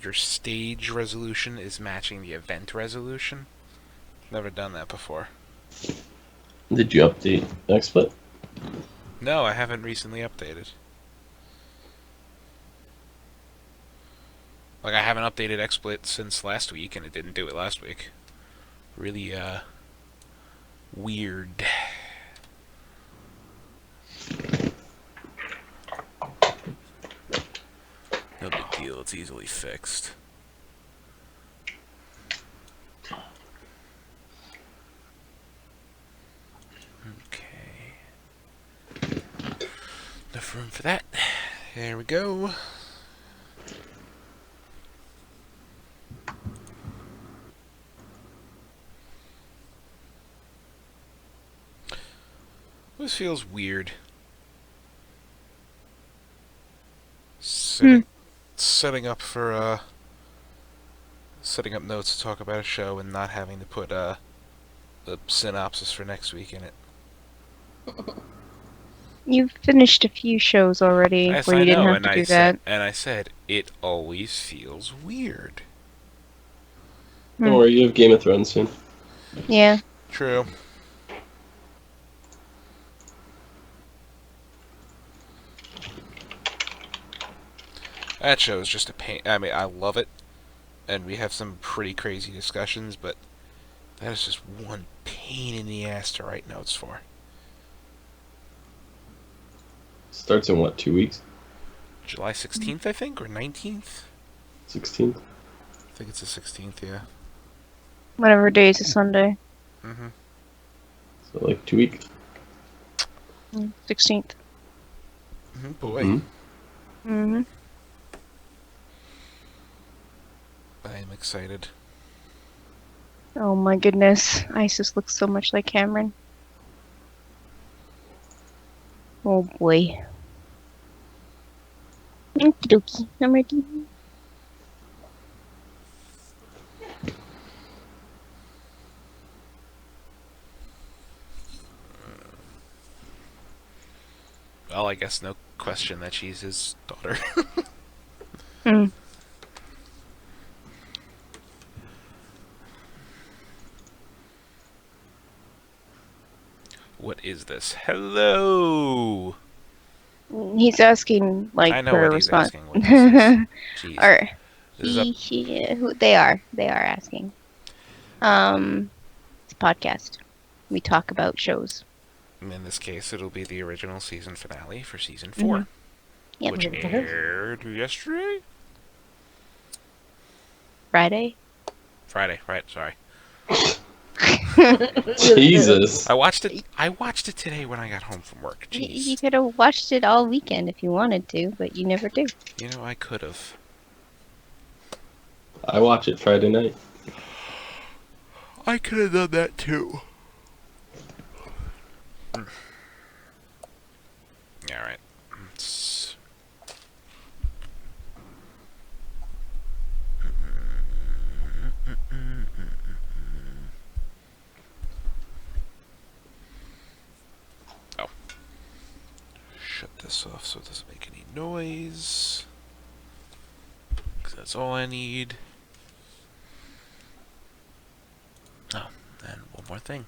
your stage resolution is matching the event resolution. Never done that before. Did you update XSplit? No, I haven't recently updated. Like, I haven't updated XSplit since last week, and it didn't do it last week. Really, weird. No big deal, it's easily fixed. Okay. Enough room for that. There we go. This feels weird. Setting up for, setting up notes to talk about a show and not having to put, the synopsis for next week in it. You've finished a few shows already Yes, where you didn't have to do that. And I said, it always feels weird. Don't worry, you have Game of Thrones soon. Yeah. True. That show is just a pain. I mean, I love it, and we have some pretty crazy discussions, but that is just one pain in the ass to write notes for. Starts in what, 2 weeks? July 16th, I think, or 19th? 16th? I think it's the 16th, yeah. Whatever day is a Sunday. Mm-hmm. So, like, 2 weeks? 16th. Mm-hmm. Boy. Mm-hmm. I am excited. Oh my goodness. Isis looks so much like Cameron. Oh boy. Okie dokie. I'm ready. Well, I guess no question that she's his daughter. What is this? Hello! He's asking, like, I know for what a he's response. asking. What this is. Jeez. Or, This is they are asking. It's a podcast. We talk about shows. in this case, it'll be the original season finale for season 4. Yep. Which aired yesterday? Friday? Friday, right, sorry. Jesus. I watched it today when I got home from work. Jeez. You could have watched it all weekend if you wanted to, but you never do. You know, I could have. I watch it Friday night. I could have done that too. Alright. Oh. Shut this off so it doesn't make any noise. 'Cause that's all I need. Oh, and one more thing.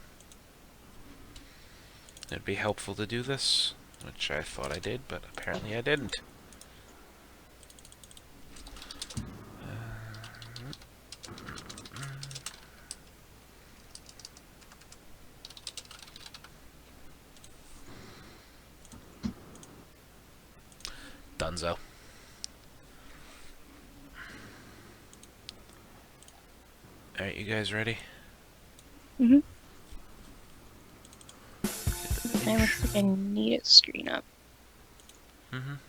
It'd be helpful to do this, which I thought I did, but apparently I didn't. Dunzo. Alright, you guys ready? Mm-hmm. It looks like I need it screen up.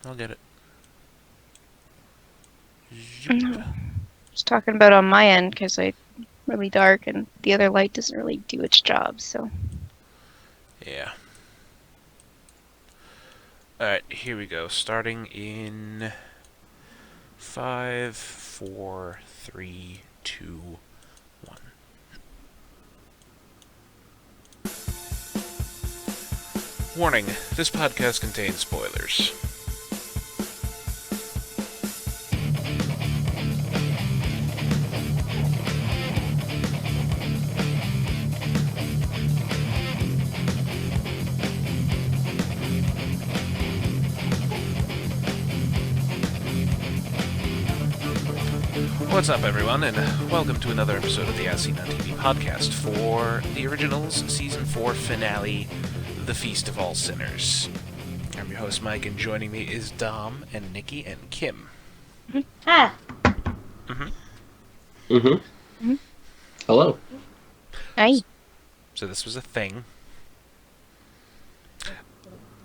I'll get it. Just talking about on my end because it's really dark and the other light doesn't really do its job, so. Yeah. Alright, here we go. Starting in 5, 4, 3, 2, 1. Warning, this podcast contains spoilers. What's up, everyone, and welcome to another episode of the As Seen on TV podcast for the Originals Season 4 finale, The Feast of All Sinners. I'm your host, Mike, and joining me is Dom and Nikki and Kim. Hi. Hello. Hi. So this was a thing.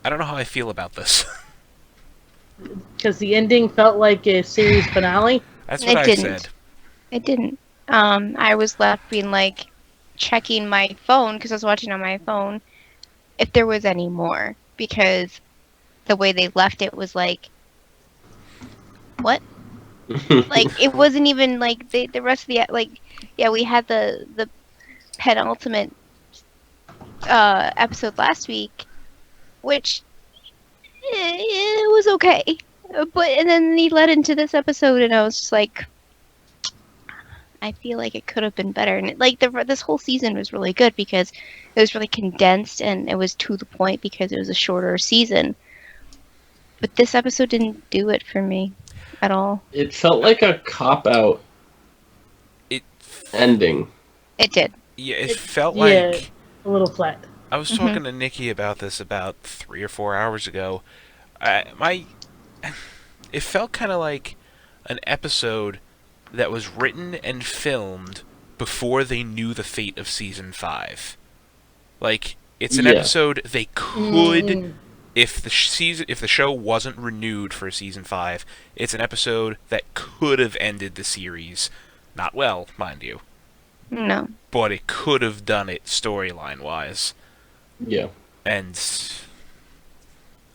I don't know how I feel about this. Because the ending felt like a series finale. That's what It I didn't. said. It didn't. I was left being like checking my phone because I was watching on my phone if there was any more because the way they left it was like, what? Like it wasn't even like the rest of the we had the penultimate episode last week, which it was okay, but and then he led into this episode and I was just like, I feel like it could have been better. And this whole season was really good because it was really condensed and it was to the point because it was a shorter season. But this episode didn't do it for me at all. It felt like a cop-out It, ending. It did. yeah, it felt Yeah. like... A little flat. I was talking to Nikki about this about 3 or 4 hours ago. It felt kind of like an episode that was written and filmed before they knew the fate of season 5. Like, it's an episode they could, if the show wasn't renewed for season 5, it's an episode that could have ended the series. Not well, mind you. No. But it could have done it storyline-wise. Yeah. And,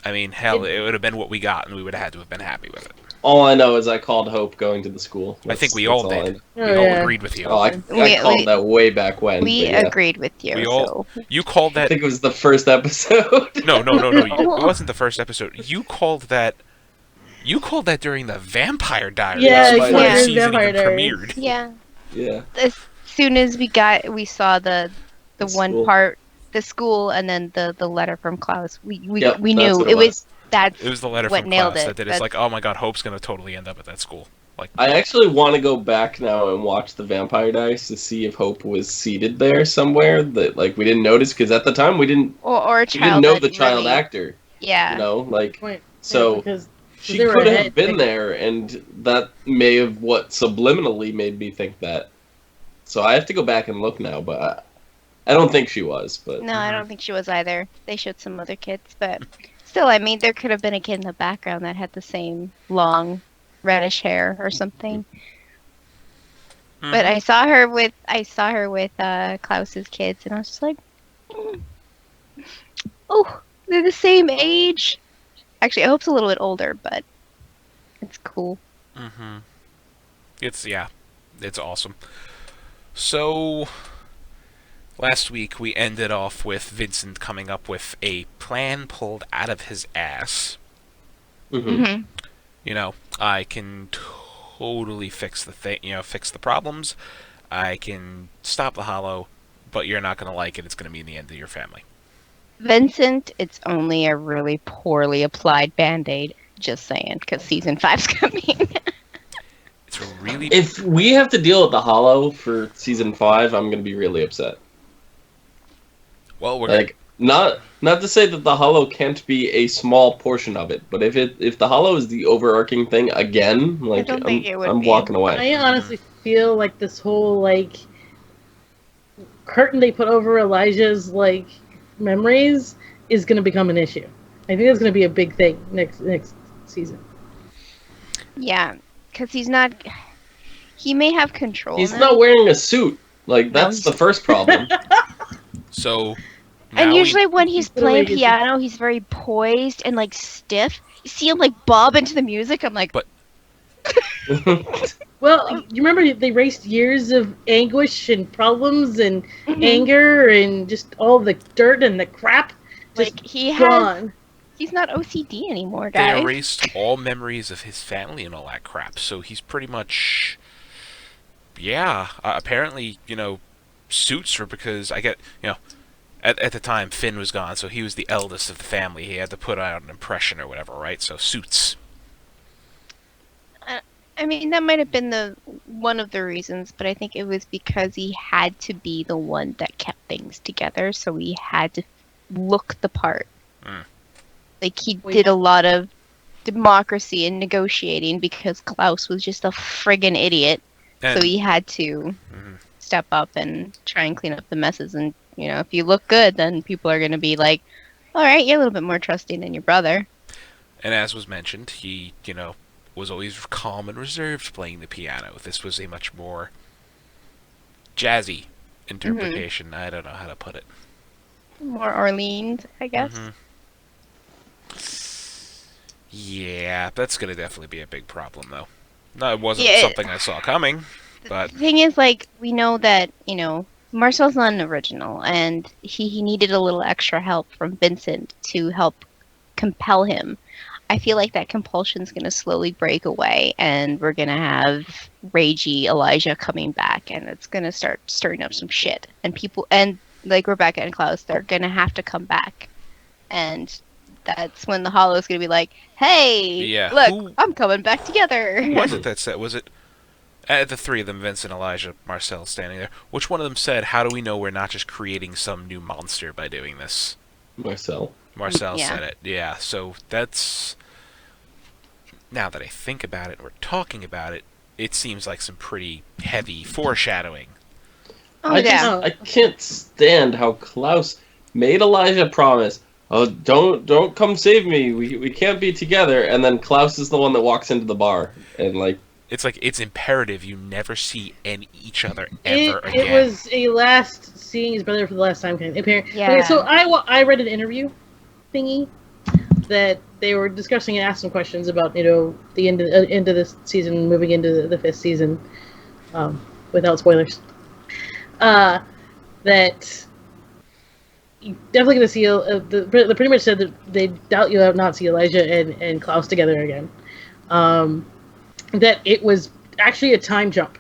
I mean, hell, it would have been what we got, and we would have had to have been happy with it. All I know is I called Hope going to the school. I think we all did. We Oh, all yeah. agreed with you. Oh, I We- called that way back when. We but yeah. agreed with you. We all- So. You called I that... think it was the first episode. No. It wasn't the first episode. You called that during the Vampire Diaries Yeah, before the yeah. season Vampire even Diaries. premiered. Yeah. Yeah. As soon as we saw the one school. part, the school, and then the letter from Klaus, we Yep, knew that's what it was. That's It was the letter what from nailed Klaus it. that did it. It's like, oh my god, Hope's gonna totally end up at that school. Like, I actually want to go back now and watch the Vampire Diaries to see if Hope was seated there somewhere that we didn't notice, because at the time we didn't or a we child. didn't know that the child really- actor. Yeah. You know, Point. so because she they were could have ahead, been like- there, and that may have what subliminally made me think that. So I have to go back and look now, but I don't think she was. But No, I don't think she was either. They showed some other kids, but still, I mean, there could have been a kid in the background that had the same long reddish hair or something. But I saw her with Klaus's kids, and I was just like, oh, they're the same age. Actually, I hope it's a little bit older, but it's cool. mm-hmm. It's awesome. So, last week we ended off with Vincent coming up with a plan pulled out of his ass. Mhm. You know, I can totally fix the problems. I can stop the hollow, but you're not going to like it. It's going to be in the end of your family. Vincent, it's only a really poorly applied band-aid. Just saying, because season 5's coming. It's a really... If we have to deal with the Hollow for season 5, I'm gonna be really upset. Well, we're Like, not to say that the Hollow can't be a small portion of it, but if the Hollow is the overarching thing again, don't think it would I'm be. walking away. I honestly feel like this whole curtain they put over Elijah's memories is going to become an issue. I think that's going to be a big thing next season. Yeah, because he's not. He may have control. He's now. not wearing a suit. That's the first problem. So... And now we- usually when he's Literally playing just- piano, he's very poised and stiff. You see him bob into the music. I'm like, But- Well, you remember they raced years of anguish and problems and mhm. anger and just all the dirt and the crap just he has. gone. He's not OCD anymore, They guys. erased all memories of his family and all that crap, so he's pretty much... Yeah, apparently, suits were because I get, at the time Finn was gone, so he was the eldest of the family. He had to put out an impression or whatever, right? So suits. I mean, that might have been the one of the reasons, but I think it was because he had to be the one that kept things together, so he had to look the part. Mm. Like, he Wait. did a lot of democracy and negotiating because Klaus was just a friggin' idiot. And, So he had to Mhm. step up and try and clean up the messes. And, if you look good, then people are going to be like, all right, you're a little bit more trusting than your brother. and as was mentioned, he, was always calm and reserved playing the piano. This was a much more jazzy interpretation. I don't know how to put it. More Orleans, I guess. Mhm. Yeah, that's going to definitely be a big problem, though. No, it wasn't Yeah. something I saw coming, but... The thing is, like, we know that, Marcel's not an original, and he needed a little extra help from Vincent to help compel him. I feel like that compulsion's going to slowly break away, and we're going to have ragey Elijah coming back, and it's going to start stirring up some shit. And people, and like Rebecca and Klaus, they're going to have to come back. And that's when the Hollow's going to be like, hey, Yeah, look, I'm coming back together. Who was it that said? Was it the three of them, Vincent, Elijah, Marcel, standing there? Which one of them said, "How do we know we're not just creating some new monster by doing this?" Marcel. Marcel Yeah. said it. Yeah. So that's, now that I think about it, and we're talking about it, it seems like some pretty heavy foreshadowing. Oh, I yeah. just I can't stand how Klaus made Elijah promise. Oh, don't come save me. We can't be together. And then Klaus is the one that walks into the bar and like It's like it's imperative you never see each other ever It again. was a last seeing his brother for the last time kind of apparent. Yeah. Okay, so I read an interview thingy that they were discussing and asked some questions about the end of this season, moving into the fifth season, without spoilers. That you definitely going to see they pretty much said that they doubt you'll not see Elijah and Klaus together again. That it was actually a time jump,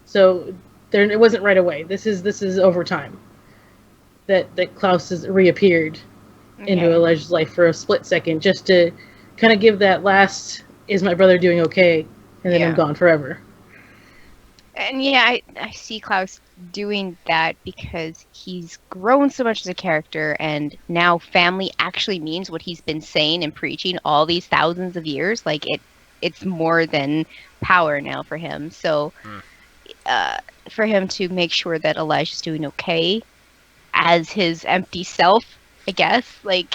so it wasn't right away. This is over time. That Klaus has reappeared into Okay. Elijah's life for a split second, just to kind of give that last "is my brother doing okay?" and then Yeah. I'm gone forever. And yeah, I see Klaus doing that because he's grown so much as a character, and now family actually means what he's been saying and preaching all these thousands of years. Like, it's more than power now for him. So, for him to make sure that Elijah's doing okay as his empty self, I guess. Like,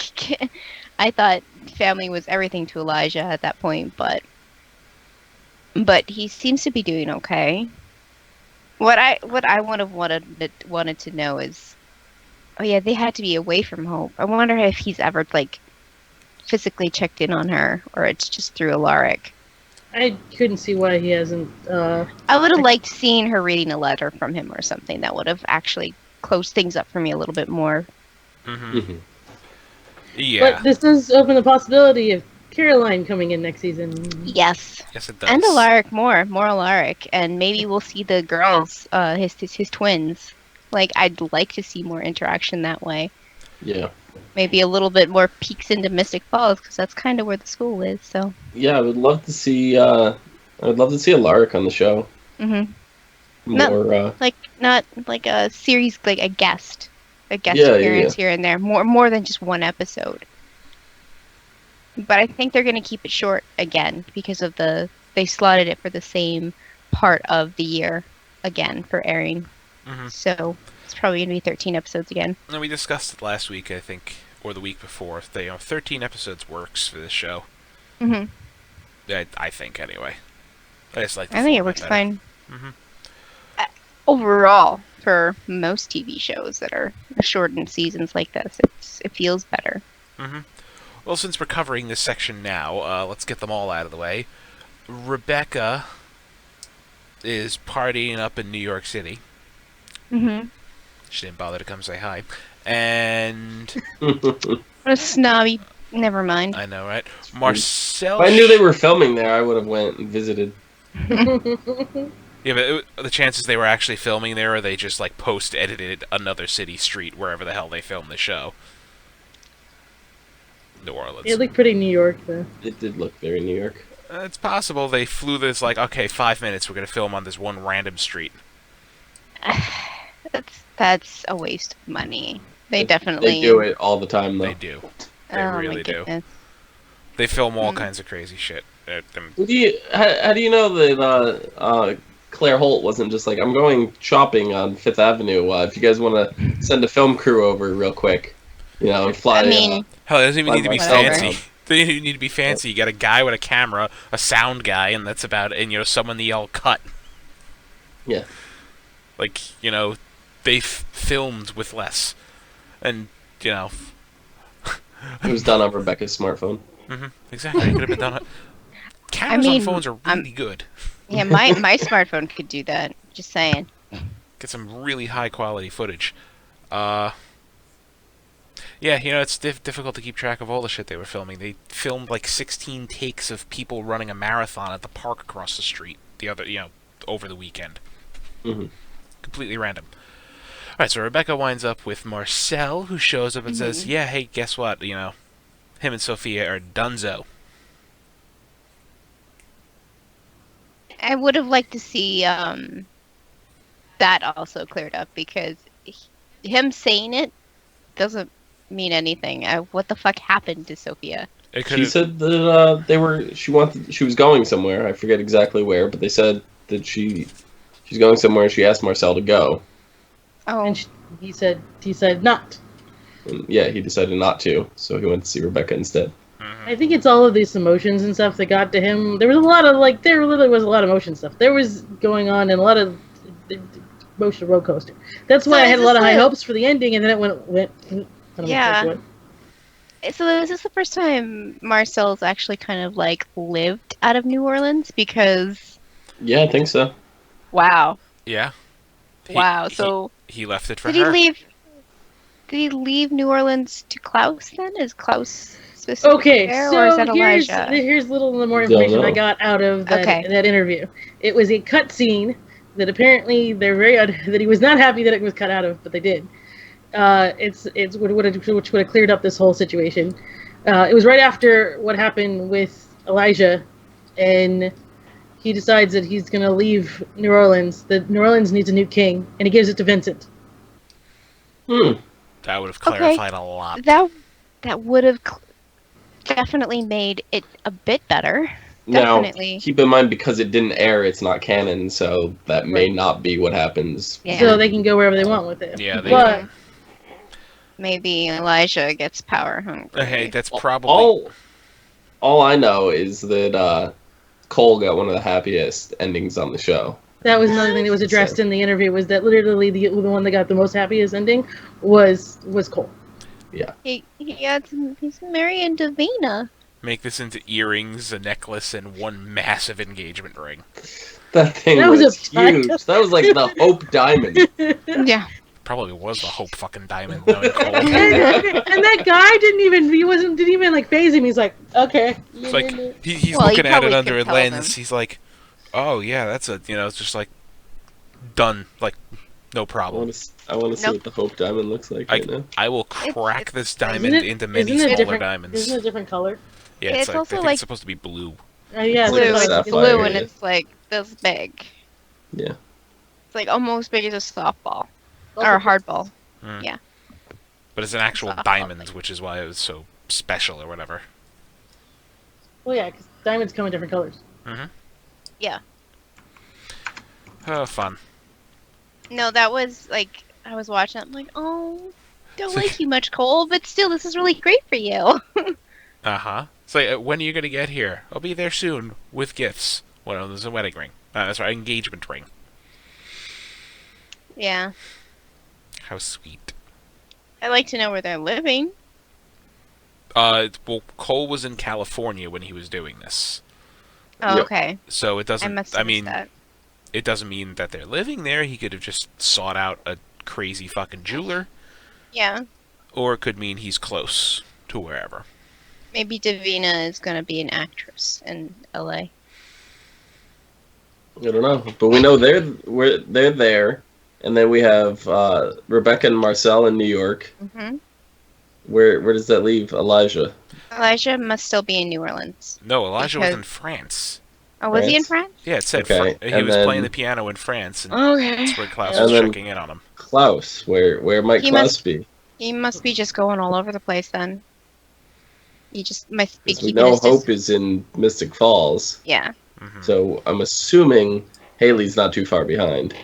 I thought family was everything to Elijah at that point, but he seems to be doing okay. What I would have wanted to know is, oh yeah, they had to be away from Hope. I wonder if he's ever like physically checked in on her, or it's just through Alaric. I couldn't see why he hasn't. I would have liked seeing her reading a letter from him or something. That would have actually closed things up for me a little bit more. Mm-hmm. Yeah. But this does open the possibility of Caroline coming in next season. Yes. Yes, it does. And Alaric, more Alaric, and maybe we'll see the girls, his twins. Like, I'd like to see more interaction that way. yeah. Maybe a little bit more peeks into Mystic Falls, because that's kind of where the school is. So. Yeah, I would love to see Alaric on the show. Mhm. More Not like a series, like a guest Yeah, appearance here and there. More than just one episode. But I think they're going to keep it short again because of they slotted it for the same part of the year again for airing. Mhm. So it's probably going to be 13 episodes again. And we discussed it last week, I think, or the week before. 13 episodes works for this show. Hmm. I think, anyway. I just like the I think it format works better. fine. Mhm. Overall, for most TV shows that are shortened seasons like this, it feels better. Mm-hmm. Well, since we're covering this section now, let's get them all out of the way. Rebecca is partying up in New York City. Mm-hmm. She didn't bother to come say hi. And... What a snobby. Never mind. I know, right? Marcel... If I knew they were filming there, I would have went and visited. Yeah, but the chances they were actually filming there, or they just, like, post-edited another city street wherever the hell they filmed the show. New Orleans. It looked pretty New York, though. It did look very New York. It's possible they flew this like, okay, 5 minutes. We're gonna film on this one random street. That's a waste of money. They They definitely do it all the time, though. They do. They Oh really my do. goodness. They film all Mm. kinds of crazy shit. How do you know that Claire Holt wasn't just like, I'm going shopping on Fifth Avenue. If you guys want to send a film crew over real quick, and fly. I mean, Hell, it doesn't even need to be Whatever. fancy. They don't even need to be fancy. You got a guy with a camera, a sound guy, and that's about it. And someone to yell cut. Yeah. Like they filmed with less, and It was done on Rebecca's smartphone. exactly. It could have been done. Cameras on mean, phones are really good. yeah, my smartphone could do that. Just saying. Get some really high quality footage. Yeah, it's difficult to keep track of all the shit they were filming. They filmed like 16 takes of people running a marathon at the park across the street over the weekend. Hmm. Completely random. Alright, so Rebecca winds up with Marcel, who shows up and says, yeah, hey, guess what? Him and Sophia are dunzo. I would have liked to see that also cleared up because him saying it doesn't mean anything. What the fuck happened to Sophia? She said that she was going somewhere. I forget exactly where, but they said that she's going somewhere. And she asked Marcel to go. Oh, And he said not. And yeah, he decided not to, so he went to see Rebecca instead. I think it's all of these emotions and stuff that got to him. There was a lot of there literally was a lot of emotion stuff. There was going on and a lot of emotional roller coaster. That's why So I had is a lot of this high a- hopes for the ending, and then it went. Yeah. So is this the first time Marcel's actually kind of lived out of New Orleans? Because Yeah, I think so. wow, Yeah. wow. So He left it for did he her. leave? Did he leave New Orleans to Klaus then? Is Klaus specifically Okay, there, or is so that Elijah? here's a little more Don't information I know. got out of Okay. that interview. It was a cut scene that apparently they're that he was not happy that it was cut out of, but they did. Which would have cleared up this whole situation. It was right after what happened with Elijah, and he decides that he's gonna leave New Orleans. That New Orleans needs a new king, and he gives it to Vincent. That would have Okay. clarified a lot. That would have definitely made it a bit better. Now, Definitely. keep in mind, because it didn't air, it's not canon, so that may Right. not be what happens. Yeah. So they can go wherever they want with it. Yeah, they but Maybe Elijah gets power hungry. Hey, that's probably All I know is that Cole got one of the happiest endings on the show. that was another thing that was addressed in the interview, was that literally the one that got the most happiest ending was Cole. He's marrying Davina. make this into earrings, a necklace, and one massive engagement ring. That thing That was, was a huge. That was like the Hope Diamond. Yeah. Probably was the Hope fucking Diamond, knowing Cole. and that guy didn't even phase him. He's like, okay. It's like he's Well, he looking at it probably under a could tell lens. them. He's like, "Oh yeah, that's it's just like done, like no I problem. want to see Nope. what the Hope Diamond looks like right now. I will crack this diamond Isn't it- into many isn't it smaller different- diamonds." Isn't it a different color? Yeah, It's I also think like- it's supposed to be blue. Yeah, Blue, like it's sapphire, blue, and yeah. it's like this big. Yeah. It's like almost big as a softball or a hardball. But it's an actual Softball diamond, thing. which is why it was so special or whatever. Well, yeah, because diamonds come in different colors. Oh, fun. No, that was like I was watching. I'm like, oh, don't It's like like- you much, Cole, but still, this is really great for you. Uh-huh. So when are you gonna get here? I'll be there soon with gifts. Well, there's a wedding ring. That's right, engagement ring. Yeah, How sweet. I like to know where they're living. Well, Cole was in California when he was doing this, Oh, Yep. okay. so it I doesn't. must I have mean, missed that. it doesn't mean that they're living there. He could have just sought out a crazy fucking jeweler, Yeah, or it could mean he's close to wherever. maybe Davina is gonna be an actress in LA. I don't know, but we know they're there, and then we have Rebecca and Marcel in New York, Mm-hmm. where does that leave Elijah? Elijah must still be in New Orleans. No, Elijah was Because- in France. Oh, was he in France? France? Yeah, it said Okay, he and was playing then- the piano in France, and Okay. that's where Klaus And was then- checking in on him. Klaus, where might He Klaus must- be? He must be just going all over the place then. He just must be Because we keeping know his Hope is in Mystic Falls, Yeah. Hmm. so I'm assuming Haley's not too far behind.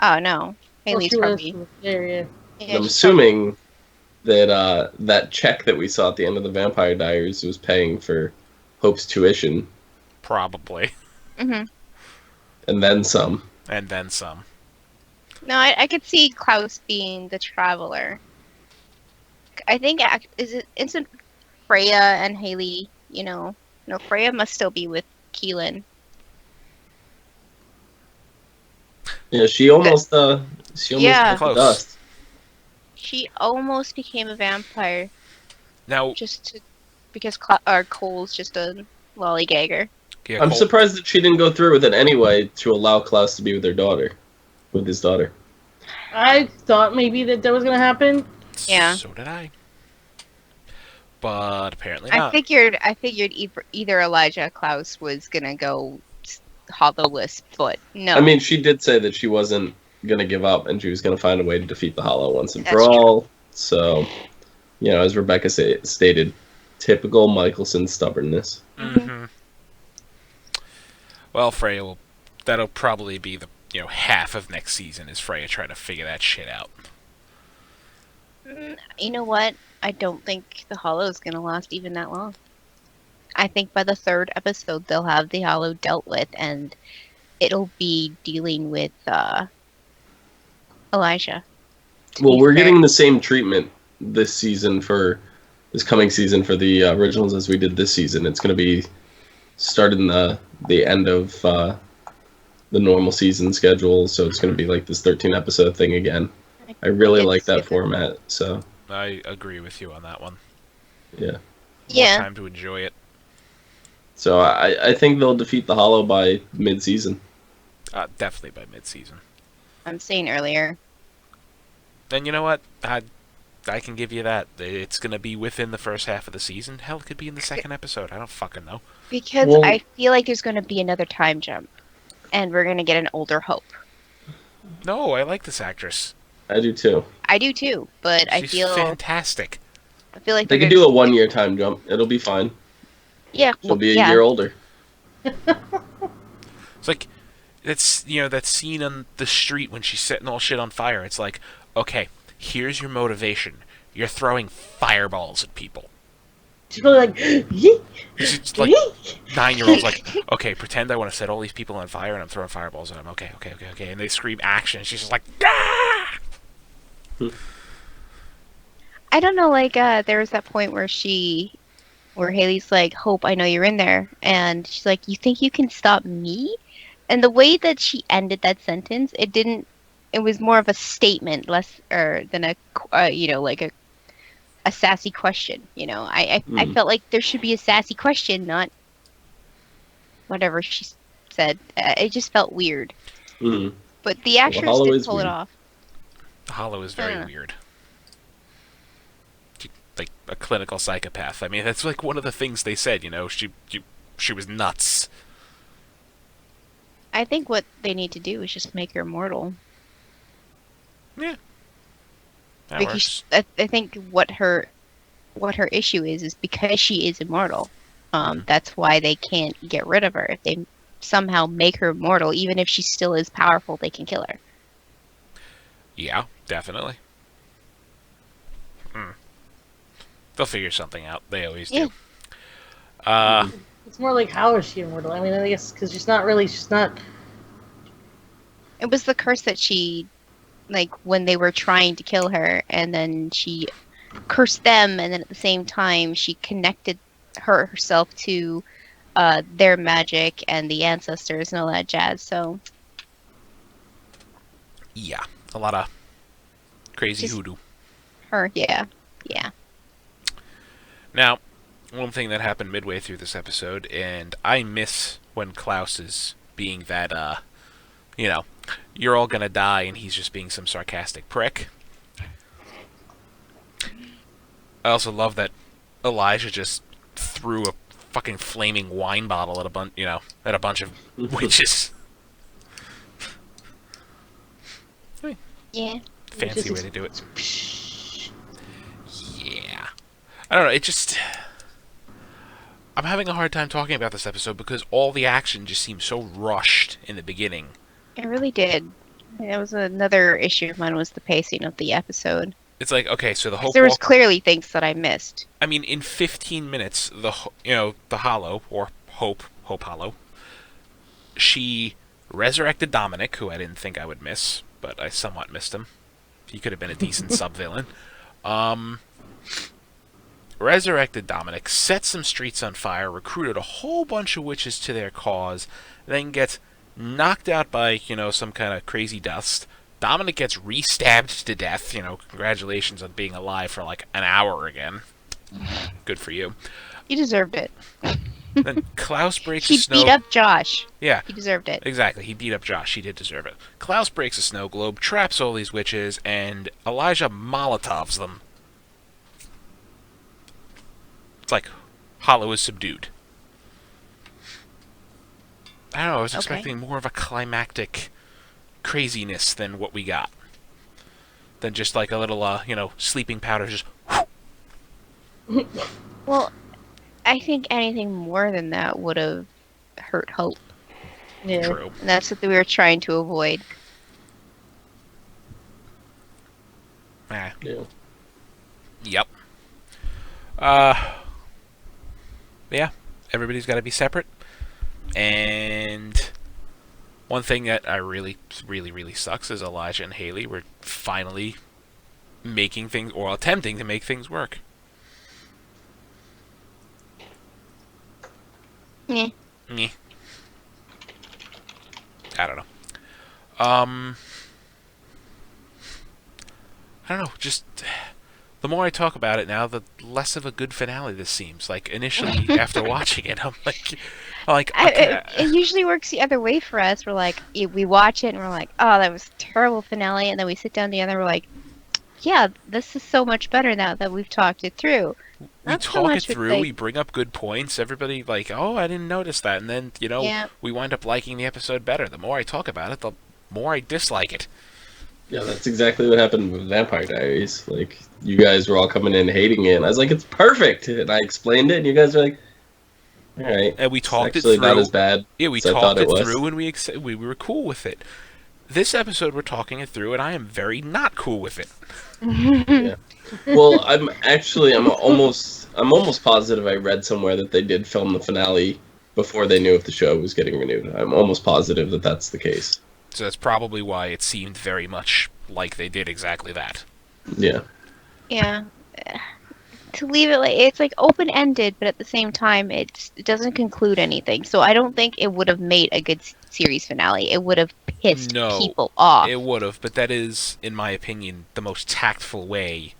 Oh no. Well, Haley's she was probably. there, yeah. Yeah, I'm she's assuming that that check that we saw at the end of the Vampire Diaries was paying for Hope's tuition, Probably, Mm-hmm. and then some. and then some. No, I could see Klaus being the traveler. I think isn't Freya and Haley, no, Freya must still be with Keelan. Yeah, she almost Yeah. bit the Close. dust. She almost became a vampire Now, because Cole's just a lollygagger. yeah, I'm Cole- surprised that she didn't go through with it anyway to allow Klaus to be with his daughter. I thought maybe that was gonna happen. Yeah. So did I. But apparently I not. figured either Elijah or Klaus was gonna go hollowless, but no. I mean, she did say that she wasn't gonna give up and she was gonna find a way to defeat the Hollow once and for That's true. all. So, as Rebecca stated, typical Michelson stubbornness. Hmm. Well, Freya that'll probably be the half of next season is Freya trying to figure that shit out. You know what? I don't think the Hollow is gonna last even that long. I think by the third episode they'll have the Hollow dealt with, and it'll be dealing with Elijah. to Well, be we're fair. getting the same treatment this coming season for the originals as we did this season. It's going to be starting the end of the normal season schedule, so it's going to be like this 13 episode thing again. I really like that format, so I agree with you on that one. yeah. More Yeah. time to enjoy it. So I think they'll defeat the Hollow by mid-season. Definitely by mid-season. I'm saying earlier. Then you know what? I can give you that. It's going to be within the first half of the season. Hell, it could be in the second episode. I don't fucking know. Because Well- I feel like there's going to be another time jump. And we're going to get an older Hope. No, I like this actress. I do too. I do too, but She's fantastic. I feel like They they're can gonna- do a 1 year time jump. It'll be fine. Yeah, She'll be a yeah. year older. It's like it's that scene on the street when she's setting all shit on fire. It's like, okay, here's your motivation. You're throwing fireballs at people. She's probably like, yeet, It's like 9-year-olds like, okay, pretend I want to set all these people on fire and I'm throwing fireballs at them. Okay, and they scream action. And she's just like, ah! I don't know, like, there was that point where Haley's like, Hope, I know you're in there. And she's like, you think you can stop me? And the way that she ended that sentence, it was more of a statement, than like a sassy question, I felt like there should be a sassy question, not whatever she said. It just felt weird. Mm. But the actress Hollow did is pull it weird. off. The Hollow is very Yeah. weird. Like a clinical psychopath. I mean, that's like one of the things they said. She was nuts. I think what they need to do is just make her immortal. Yeah. That Because works. I think what her issue is because she is immortal. That's why they can't get rid of her. If they somehow make her immortal, even if she still is powerful, they can kill her. Yeah, definitely. They'll figure something out. They always do. It's more like, how is she immortal? I mean, I guess because she's not. It was the curse that she, like, when they were trying to kill her, and then she cursed them, and then at the same time she connected herself to their magic and the ancestors and all that jazz. So Yeah, a lot of crazy Just- hoodoo. yeah. Now, one thing that happened midway through this episode, and I miss when Klaus is being that, you're all gonna die, and he's just being some sarcastic prick. I also love that Elijah just threw a fucking flaming wine bottle at a bunch of witches. Yeah. Fancy way to do it. Yeah. I don't know, it just... I'm having a hard time talking about this episode because all the action just seems so rushed in the beginning. It really did. That was another issue of mine, was the pacing of the episode. It's like, okay, so the 'Cause Hope there was Walk... clearly things that I missed. I mean, in 15 minutes, the Hollow, or Hope Hollow, she resurrected Dominic, who I didn't think I would miss, but I somewhat missed him. He could have been a decent sub-villain. Resurrected Dominic, set some streets on fire, recruited a whole bunch of witches to their cause, then gets knocked out by, some kind of crazy dust. Dominic gets re-stabbed to death. Congratulations on being alive for like an hour again. Good for you. You deserved it. Then Klaus breaks He a snow... beat up Josh. Yeah. He deserved it. Exactly. He beat up Josh. He did deserve it. Klaus breaks a snow globe, traps all these witches, and Elijah Molotovs them. It's like Hollow is subdued. I don't know, I was expecting more of a climactic craziness than what we got. Than just like a little, sleeping powder just... Well, I think anything more than that would have hurt Hope. Yeah. True. And that's what we were trying to avoid. Eh. Yeah. Yep. Yeah, everybody's got to be separate. And one thing that I really sucks is Elijah and Haley were finally making things, or attempting to make things work. Yeah. Meh. I don't know. I don't know, just... The more I talk about it now, the less of a good finale this seems. Like, initially, after watching it, I'm like, okay. It usually works the other way for us. We're like, we watch it and we're like, oh, that was a terrible finale. And then we sit down together and we're like, yeah, this is so much better now that we've talked it through. We Not so talk it much with, through, like- we bring up good points, everybody like, oh, I didn't notice that. And then, Yeah. we wind up liking the episode better. The more I talk about it, the more I dislike it. Yeah, that's exactly what happened with Vampire Diaries. Like, you guys were all coming in hating it, and I was like, it's perfect! And I explained it, and you guys were like, alright. And we talked it actually through. not as bad Yeah, we as I talked thought it it was. through, and we were cool with it. This episode, we're talking it through, and I am very not cool with it. Yeah. Well, I'm almost positive I read somewhere that they did film the finale before they knew if the show was getting renewed. I'm almost positive that that's the case. So that's probably why it seemed very much like they did exactly that. Yeah. Yeah. To leave it like it's like open ended, but at the same time, it doesn't conclude anything. So I don't think it would have made a good series finale. It would have pissed No, people off. It would have, but that is, in my opinion, the most tactful way.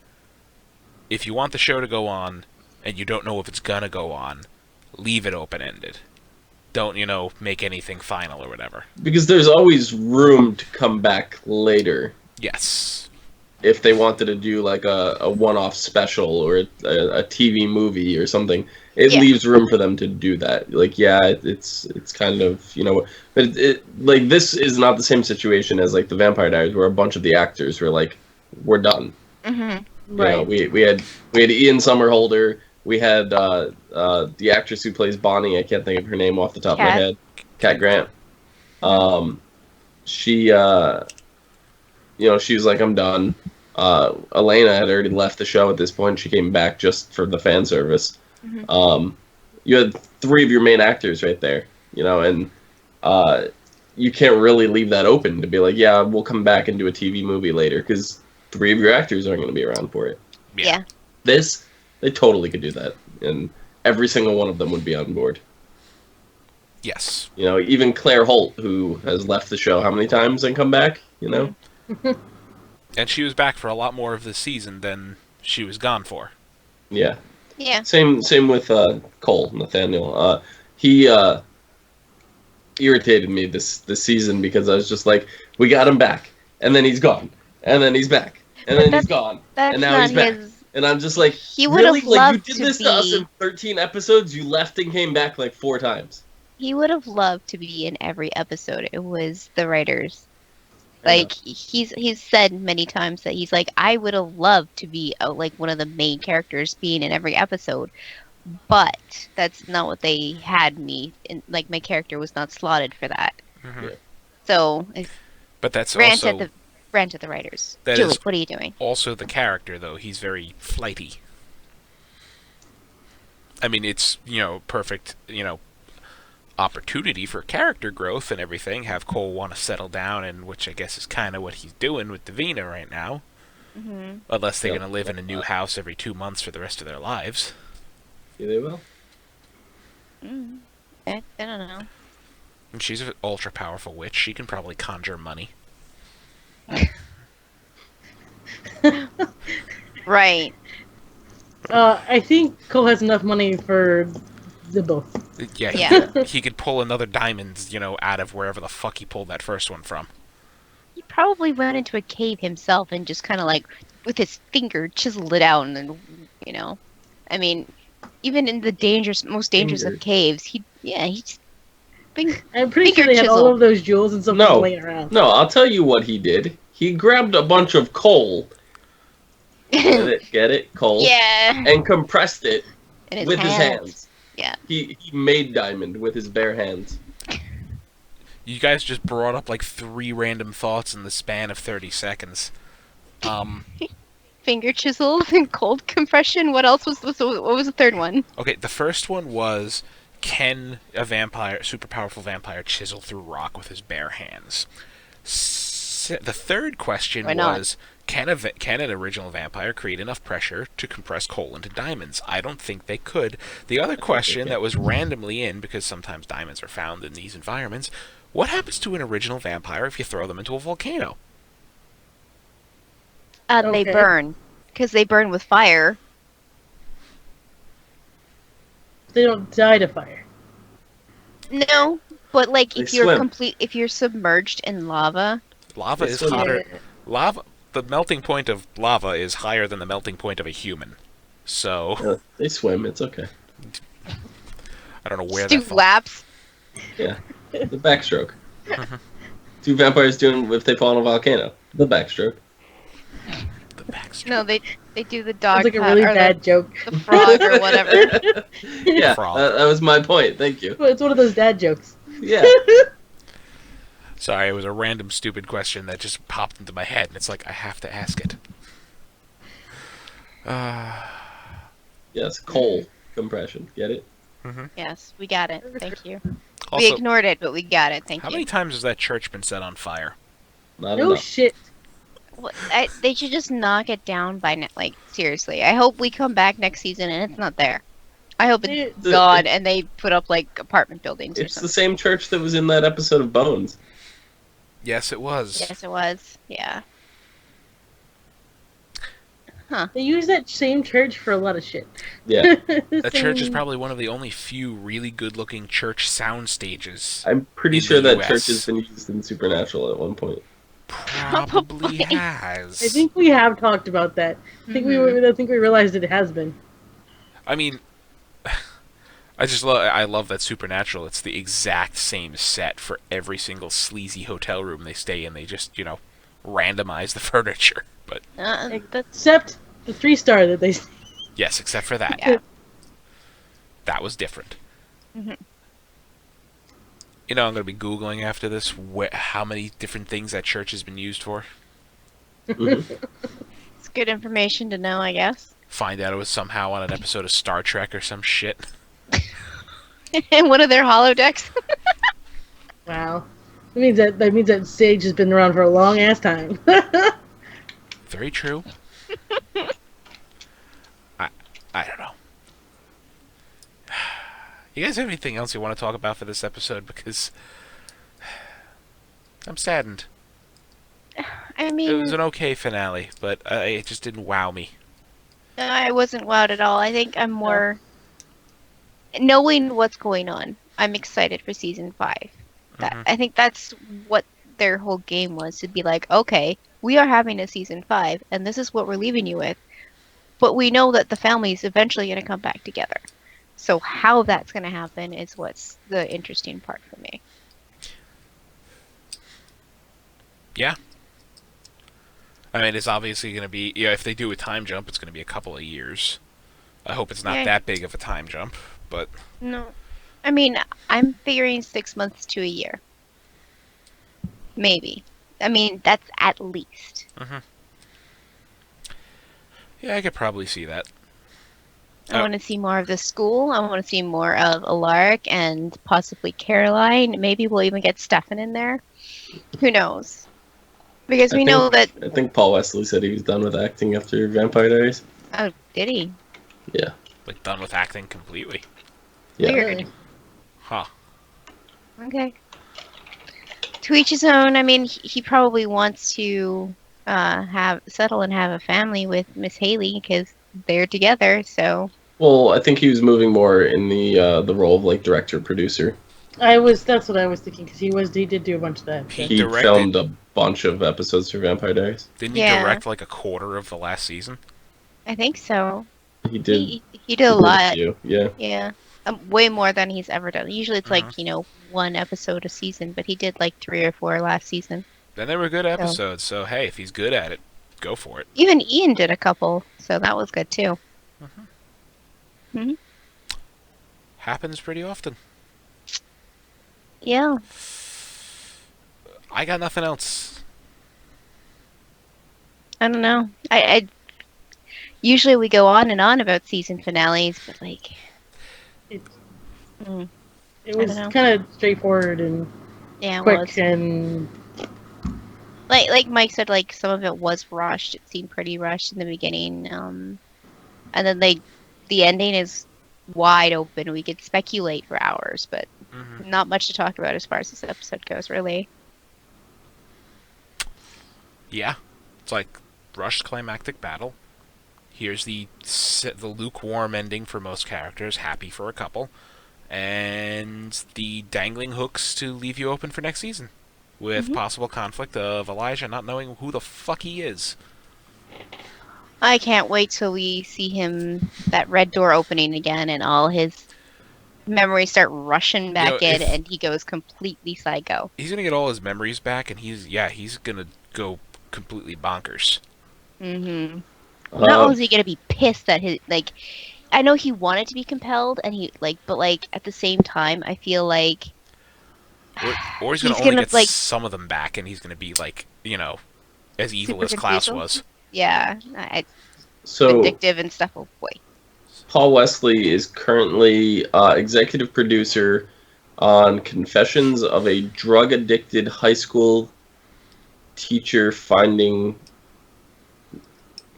If you want the show to go on, and you don't know if it's gonna go on, leave it open-ended. Don't, make anything final or whatever. Because there's always room to come back later. Yes. If they wanted to do like a one-off special or a TV movie or something, it Yeah. leaves room for them to do that. Like, yeah, it's kind of, but like this is not the same situation as like the Vampire Diaries, where a bunch of the actors were like, we're done. Mm-hmm. Right. We had Ian Somerhalder. We had the actress who plays Bonnie. I can't think of her name off the top of my Kat. head. Kat Grant. She she was like, I'm done. Elena had already left the show at this point. She came back just for the fan service. Mhm. You had three of your main actors right there, and you can't really leave that open to be like, yeah, we'll come back and do a TV movie later, because three of your actors aren't going to be around for it. Yeah. This, they totally could do that, and every single one of them would be on board. Yes. Even Claire Holt, who has left the show how many times and come back, And she was back for a lot more of this season than she was gone for. Yeah. Yeah. Same with Cole, Nathaniel. He irritated me this season because I was just like, we got him back, and then he's gone, and then he's back, and then he's gone, That's and now not he's back. And I'm just like, He would really? have Like, you loved did to this to us be. in 13 episodes? You left and came back like 4 times. He would have loved to be in every episode. It was the writers. I know. Like he's said many times that he's like, I would have loved to be like one of the main characters being in every episode, but that's not what they had me. In, like my character was not slotted for that. Hmm. Yeah. So But that's rant at also the rant at the writers. that Julie, is what are you doing? also the character, though. He's very flighty. I mean, it's perfect opportunity for character growth and everything. Have Cole want to settle down, and which I guess is kind of what he's doing with Davina right now. Hmm. Unless they're Yep. going to live in a new house every 2 months for the rest of their lives. Yeah, they will. I don't know. And she's an ultra powerful witch. She can probably conjure money. Right. I think Cole has enough money for the both. Yeah, Yeah. he could pull another diamond, out of wherever the fuck he pulled that first one from. He probably went into a cave himself and just kind of like with his finger chiseled it out, and I mean, even in the most dangerous Finger. of caves, he just I'm pretty sure Finger they had all chisel. of those jewels and stuff No. laying around. No, I'll tell you what he did. He grabbed a bunch of coal. Get it? Get it? Coal. yeah, And compressed it in with his hands. Yeah. He made diamond with his bare hands. You guys just brought up like 3 random thoughts in the span of 30 seconds. Finger chisels and cold compression. What else was what was the third one? Okay, the first one was, can a super powerful vampire chisel through rock with his bare hands? The third question Why not? was, can an original vampire create enough pressure to compress coal into diamonds? I don't think they could. The other question that was randomly in, because sometimes diamonds are found in these environments, what happens to an original vampire if you throw them into a volcano? They Okay. burn because they burn with fire. They don't die to fire. No, but like They if you're swim. if you're submerged in lava, Lava They is swim. hotter. Lava. The melting point of lava is higher than the melting point of a human. So Yeah, they swim. It's okay. I don't know where do that thought. laps. Yeah. The backstroke. 2 vampires doing if they fall in a volcano. The backstroke. The backstroke. No, they do the dog Sounds like a pa- really or bad joke. the frog or whatever. Yeah, Frog. that was my point. Thank you. It's one of those dad jokes. Yeah. Sorry, it was a random stupid question that just popped into my head, and it's like I have to ask it. Yes, coal compression. Get it? Yes, we got it. Thank you. We Also, ignored it, but we got it. Thank how you. many times has that church been set on fire? Not No enough. shit. They should just knock it down by like seriously. I hope we come back next season and it's not there. I hope it's It- gone and they put up like apartment buildings or It's the something. same church that was in that episode of Bones. Yes, it was. Yes, it was. Yeah. They use that same church for a lot of shit. Yeah. That church is probably one of the only few really good-looking church sound stages. I'm pretty In sure the that US. church has been used in Supernatural at one point. Probably Probably. has. I think we have talked about that. I think Mhm. I think we realized it has been. I mean, I love that Supernatural. It's the exact same set for every single sleazy hotel room they stay in. They just randomize the furniture. But That's Except the 3-star that they. yes, except for that. yeah. That was different. Mhm. I'm going to be Googling after this how many different things that church has been used for. Mhm. It's good information to know, I guess. Find out it was somehow on an episode of Star Trek or some shit. And one of their holodecks. Wow. That means that stage has been around for a long ass time. Very true. I don't know. You guys have anything else you want to talk about for this episode? Because I'm saddened. I It mean, was an okay finale, but it just didn't wow me. I wasn't wowed at all. I think I'm more knowing what's going on. I'm excited for season 5. Mhm. I think that's what their whole game was, to be like, okay, we are having a season 5, and this is what we're leaving you with. but we know that the family is eventually going to come back together. So how that's going to happen is what's the interesting part for me. Yeah. I mean, it's obviously going to be, if they do a time jump, it's going to be a couple of years. I hope it's not Yeah. that big of a time jump, but No. I mean, I'm figuring 6 months to a year. Maybe. I mean, that's at least. yeah, I could probably see that. I want to see more of the school. I want to see more of Alaric and possibly Caroline. Maybe we'll even get Stefan in there. Who knows? Because we know that. I think Paul Wesley said he was done with acting after Vampire Diaries. Oh, did he? Yeah. Like, done with acting completely. Yeah. Weird. Huh. Okay. To each his own. I mean, he probably wants to settle and have a family with Miss Haley because they're together. So. Well, I think he was moving more in the role of like director producer. That's what I was thinking, because he did do a bunch of that. He He directed- filmed a bunch of episodes for Vampire Diaries. Didn't he Yeah. direct like a quarter of the last season? I think so. He did. He did a lot. few, yeah. Yeah. Way more than he's ever done. Usually it's like, one episode a season, but he did like 3 or 4 last season. Then they were good episodes, so hey, if he's good at it, go for it. Even Ian did a couple, so that was good too. Happens pretty often. Yeah. I got nothing else. I don't know. I usually we go on and on about season finales, but like It, mm, it I was don't know. kind of straightforward and yeah, it quick, was. and Like Mike said, like some of it was rushed. It seemed pretty rushed in the beginning. And then the ending is wide open. We could speculate for hours, but not much to talk about as far as this episode goes, really. Yeah, it's like rushed climactic battle. Here's the lukewarm ending for most characters, happy for a couple, and the dangling hooks to leave you open for next season, with possible conflict of Elijah not knowing who the fuck he is. I can't wait till we see him, that red door opening again, and all his memories start rushing back in, and he goes completely psycho. He's gonna get all his memories back, and he's gonna go completely bonkers. Mm-hmm. Not only is he gonna be pissed that I know he wanted to be compelled, and but at the same time, I feel like. Or he's gonna only get some of them back, and he's gonna be as evil as Klaus was. Yeah, So vindictive and stuff. Oh boy. Paul Wesley is currently executive producer on Confessions of a Drug-Addicted High School Teacher Finding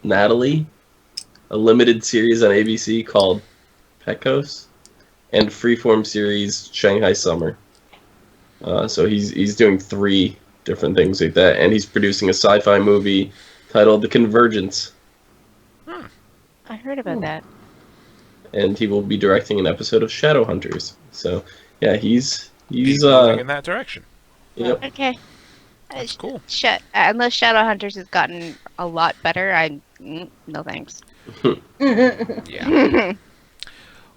Natalie, a limited series on ABC called Pecos, and freeform series Shanghai Summer. So he's doing 3 different things like that, and he's producing a sci-fi movie titled The Convergence. I heard about that. And he will be directing an episode of Shadowhunters. So yeah, he's moving in that direction. Yep. Okay. That's cool. Unless Shadowhunters has gotten a lot better, no thanks. Yeah.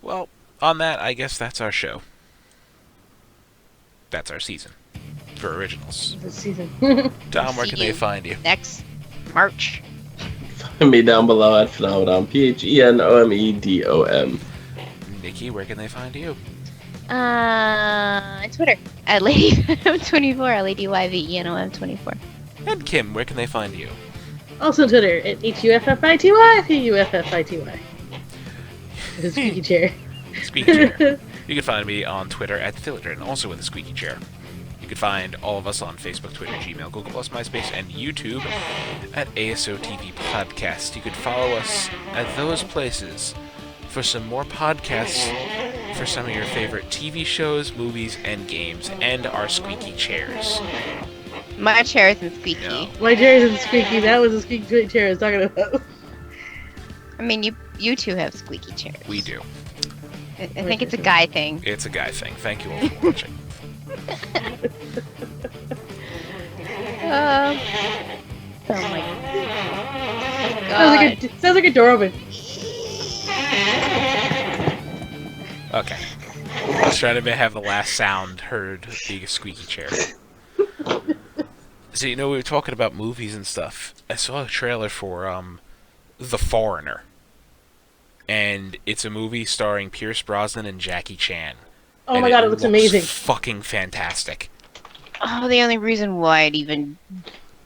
Well, on that, I guess that's our show. That's our season for originals. this season. Tom, where See can they you find you? Next March. Find me down below at Phenomenon, PHENOMEDOM. Nikki, where can they find you? Twitter at LadyVenom24, LadyYVENOM24. And Kim, where can they find you? Also Twitter at HUFFITY, HUFFITY. The squeaky chair. Squeaky Chair. You can find me on Twitter at Thilliton, also in the Squeaky Chair. You can find all of us on Facebook, Twitter, Gmail, Google+, MySpace, and YouTube at ASOTV Podcast. You can follow us at those places for some more podcasts for some of your favorite TV shows, movies, and games, and our Squeaky Chairs. My chair isn't squeaky. Yeah. My chair isn't squeaky. That was a squeaky chair I was talking about. I mean, you two have squeaky chairs. We do. I think it's a guy thing. It's a guy thing. Thank you all for watching. Oh my god. Sounds like a door open. Okay. I was trying to have the last sound heard being a squeaky chair. So, we were talking about movies and stuff. I saw a trailer for, The Foreigner. And it's a movie starring Pierce Brosnan and Jackie Chan. Oh And my god, it looks amazing. Fucking fantastic. Oh, the only reason why I'd even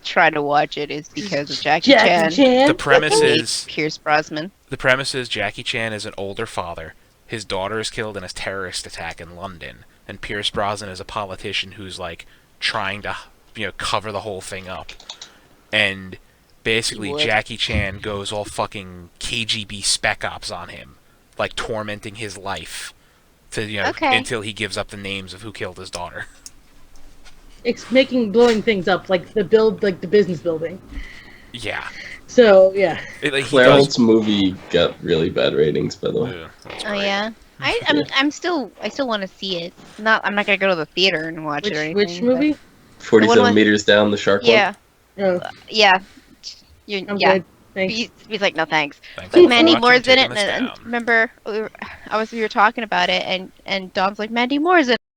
try to watch it is because of Jackie Chan. The premise is Pierce Brosnan. The premise is Jackie Chan is an older father. His daughter is killed in a terrorist attack in London, and Pierce Brosnan is a politician who's like trying to, cover the whole thing up. And basically, Jackie Chan goes all fucking KGB spec ops on him, like tormenting his life, to until he gives up the names of who killed his daughter. It's blowing things up, like the business building. Yeah. So yeah. Claire Holt's movie got really bad ratings, by the way. Oh yeah. I still want to see it. I'm not gonna go to the theater and watch it or anything. Which movie? 47 meters down, the shark one. Oh. Yeah. I'm good. Thanks. He's like, no thanks. Thanks But for Mandy watching, Moore's in taking it, us and down. remember we were talking about it, and Dom's like, Mandy Moore's in